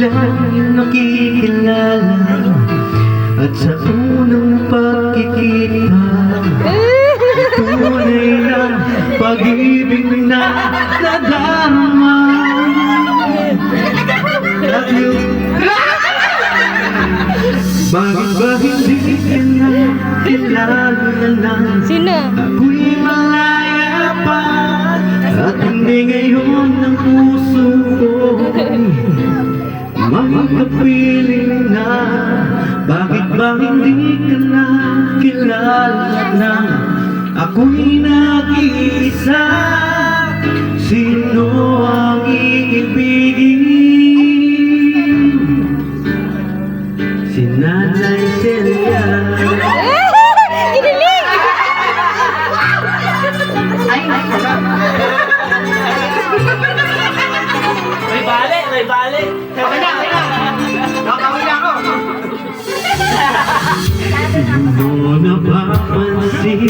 biglang nakikilala at sa unang pagkikita tunay na pag-ibig na nadarama. Love you. Bakit ba hindi ka na kilala na lang? Sino? Ako'y malaya pa at hindi ngayon ng puso ko magkapiling na. Bakit ba hindi ka na kilala na? Ako'y nag-iisa. Sino ang iibigin? Si Nanay Celia. Kinilig! May bali, may bali. Okay na, okay na. Nakakawin na ako. Sino napapansin